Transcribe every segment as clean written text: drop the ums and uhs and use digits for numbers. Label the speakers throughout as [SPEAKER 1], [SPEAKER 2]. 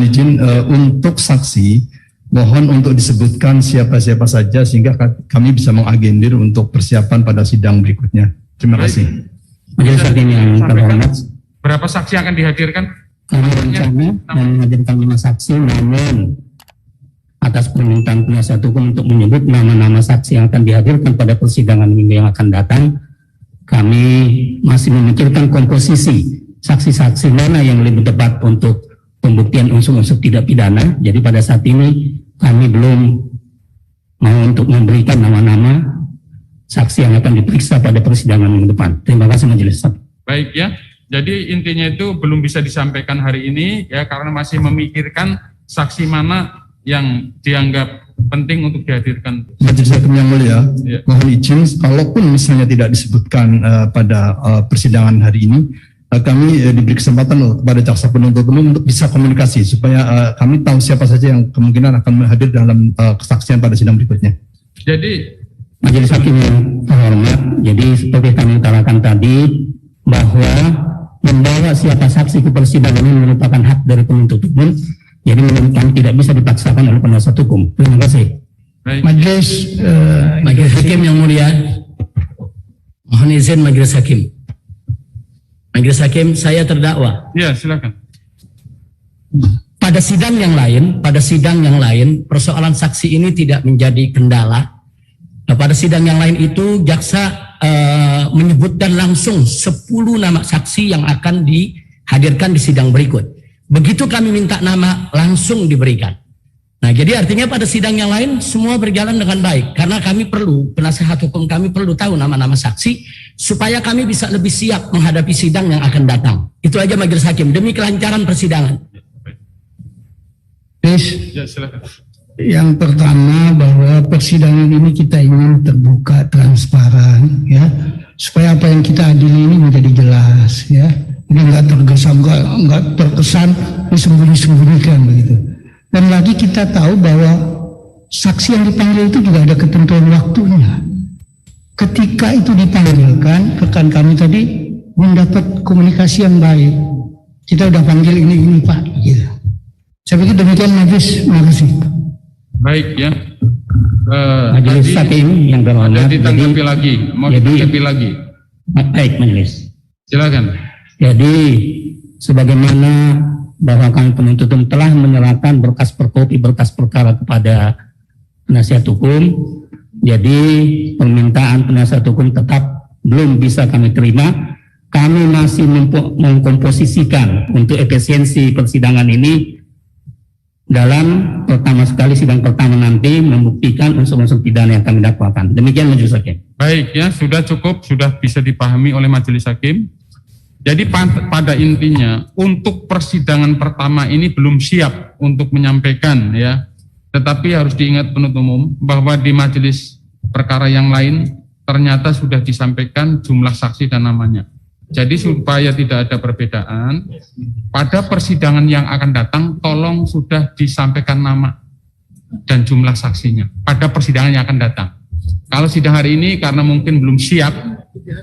[SPEAKER 1] izin untuk saksi, mohon untuk disebutkan siapa-siapa saja sehingga kami bisa mengagendir untuk persiapan pada sidang berikutnya. Terima kasih.
[SPEAKER 2] Majelis Hakim yang terhormat,
[SPEAKER 3] berapa saksi akan dihadirkan?
[SPEAKER 2] kami rencana menghadirkan 5 saksi, namun atas permintaan penasihat hukum untuk menyebut nama-nama saksi yang akan dihadirkan pada persidangan minggu yang akan datang, kami masih memikirkan komposisi saksi-saksi mana yang lebih tepat untuk pembuktian unsur-unsur tidak pidana. Jadi pada saat ini kami belum mau untuk memberikan nama-nama saksi yang akan diperiksa pada persidangan minggu depan. Terima kasih Majelis.
[SPEAKER 3] Baik ya, jadi intinya itu belum bisa disampaikan hari ini ya karena masih memikirkan saksi mana yang dianggap penting untuk dihadirkan.
[SPEAKER 1] Majelis Hakim yang mulia,
[SPEAKER 3] Ya.
[SPEAKER 1] mohon izin, kalaupun misalnya tidak disebutkan pada persidangan hari ini, kami diberi kesempatan kepada jaksa penuntut umum untuk bisa komunikasi supaya kami tahu siapa saja yang kemungkinan akan hadir dalam kesaksian pada sidang berikutnya.
[SPEAKER 3] Jadi
[SPEAKER 2] Majelis Hakim yang terhormat, jadi seperti kami utarakan tadi bahwa membawa siapa saksi ke persidangan ini merupakan hak dari penuntut umum, jadi menurut kami tidak bisa dipaksakan oleh penasihat hukum. Terima kasih.
[SPEAKER 3] baik.
[SPEAKER 4] Majelis Hakim yang mulia, mohon izin Majelis Hakim. Majelis Hakim, saya terdakwa.
[SPEAKER 3] Ya silakan.
[SPEAKER 4] Pada sidang yang lain, persoalan saksi ini tidak menjadi kendala. Nah, pada sidang yang lain itu jaksa menyebutkan langsung 10 nama saksi yang akan dihadirkan di sidang berikut. Begitu kami minta nama langsung diberikan. Nah, jadi artinya pada sidang yang lain semua berjalan dengan baik karena kami perlu, penasihat hukum kami perlu tahu nama-nama saksi supaya kami bisa lebih siap menghadapi sidang yang akan datang. Itu aja Majelis Hakim demi kelancaran persidangan.
[SPEAKER 3] Ya silakan.
[SPEAKER 5] Yang pertama bahwa persidangan ini kita ingin terbuka, transparan, ya, supaya apa yang kita adili ini menjadi jelas, ya. Ini nggak terkesan disembunyi-sembunyikan begitu. Dan lagi kita tahu bahwa saksi yang dipanggil itu juga ada ketentuan waktunya. Ketika itu dipanggilkan, rekan kami tadi mendapat komunikasi yang baik. Kita udah panggil ini Pak, gitu. Saya pikir demikian Majelis, terima kasih.
[SPEAKER 3] Baik ya.
[SPEAKER 2] Majelis Hakim yang terhormat,
[SPEAKER 3] ada ditanggapi lagi, mau ditanggapi lagi.
[SPEAKER 2] Baik Majelis.
[SPEAKER 3] Silakan.
[SPEAKER 2] Jadi sebagaimana bahwa kami penuntut umum telah menyerahkan berkas perkopi berkas perkara kepada penasihat hukum, jadi permintaan penasihat hukum tetap belum bisa kami terima. Kami masih mengkomposisikan untuk efisiensi persidangan ini dalam pertama sekali sidang pertama nanti membuktikan unsur-unsur pidana yang kami dakwakan. Demikian Majelis Hakim.
[SPEAKER 3] Baik ya, sudah cukup, sudah bisa dipahami oleh Majelis Hakim. Jadi pada intinya untuk persidangan pertama ini belum siap untuk menyampaikan ya. Tetapi harus diingat penuntut umum bahwa di majelis perkara yang lain ternyata sudah disampaikan jumlah saksi dan namanya. Jadi supaya tidak ada perbedaan, pada persidangan yang akan datang tolong sudah disampaikan nama dan jumlah saksinya pada persidangan yang akan datang. Kalau sidang hari ini karena mungkin belum siap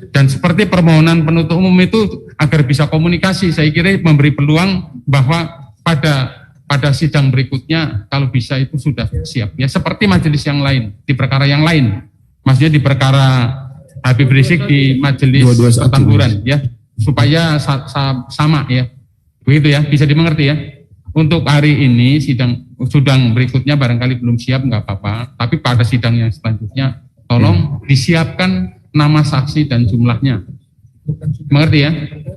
[SPEAKER 3] dan seperti permohonan penuntut umum itu agar bisa komunikasi, saya kira memberi peluang bahwa pada sidang berikutnya kalau bisa itu sudah siap ya, seperti majelis yang lain di perkara yang lain, maksudnya di perkara Habib Rizik di majelis Petamburan ya, supaya sama ya, begitu ya, bisa dimengerti ya. Untuk hari ini sidang berikutnya barangkali belum siap, nggak apa-apa, tapi pada sidang yang selanjutnya tolong disiapkan nama saksi dan jumlahnya. Mengerti ya?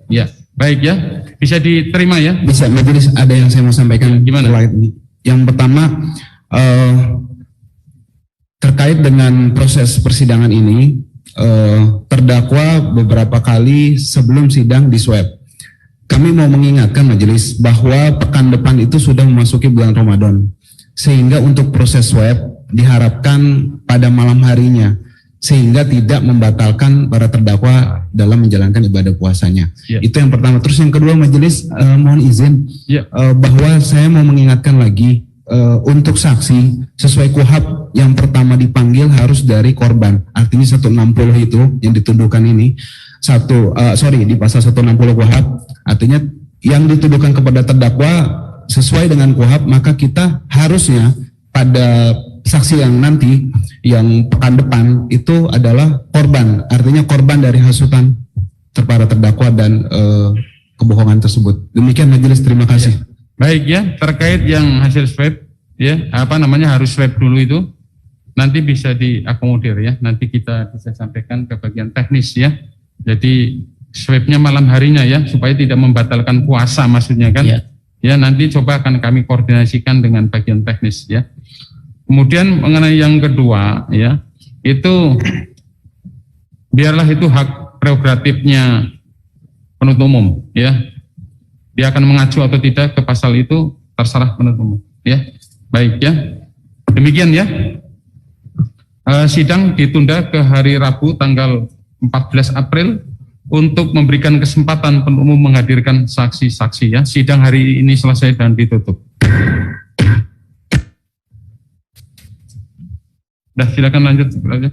[SPEAKER 3] Ya, baik ya. Bisa diterima ya?
[SPEAKER 6] Bisa, Majelis, ada yang saya mau sampaikan.
[SPEAKER 3] Gimana?
[SPEAKER 6] Yang pertama, terkait dengan proses persidangan ini, terdakwa beberapa kali sebelum sidang di swab. Kami mau mengingatkan Majelis bahwa pekan depan itu sudah memasuki bulan Ramadan, sehingga untuk proses swab diharapkan pada malam harinya, sehingga tidak membatalkan para terdakwa dalam menjalankan ibadah puasanya.
[SPEAKER 3] Ya.
[SPEAKER 6] Itu yang pertama. Terus yang kedua Majelis, mohon izin bahwa saya mau mengingatkan lagi untuk saksi sesuai KUHAP yang pertama dipanggil harus dari korban, artinya 160 itu yang dituduhkan ini. Di pasal 160 KUHAP artinya yang dituduhkan kepada terdakwa sesuai dengan KUHP, maka kita harusnya pada saksi yang nanti yang pekan depan itu adalah korban, artinya korban dari hasutan para terdakwa dan kebohongan tersebut. Demikian majelis, terima kasih.
[SPEAKER 3] Baik ya, terkait yang hasil swab ya, harus swab dulu itu nanti bisa diakomodir ya. Nanti kita bisa sampaikan ke bagian teknis ya. Jadi swabnya malam harinya ya, supaya tidak membatalkan puasa maksudnya kan.
[SPEAKER 4] Ya.
[SPEAKER 3] Ya, nanti coba akan kami koordinasikan dengan bagian teknis ya. Kemudian mengenai yang kedua ya, itu biarlah itu hak prerogatifnya penuntut umum ya. Dia akan mengacu atau tidak ke pasal itu terserah penuntut umum ya. Baik ya. Demikian ya. Sidang ditunda ke hari Rabu tanggal 14 April untuk memberikan kesempatan penuntut umum menghadirkan saksi-saksi ya. Sidang hari ini selesai dan ditutup. Dah, silakan lanjut.
[SPEAKER 2] Kalau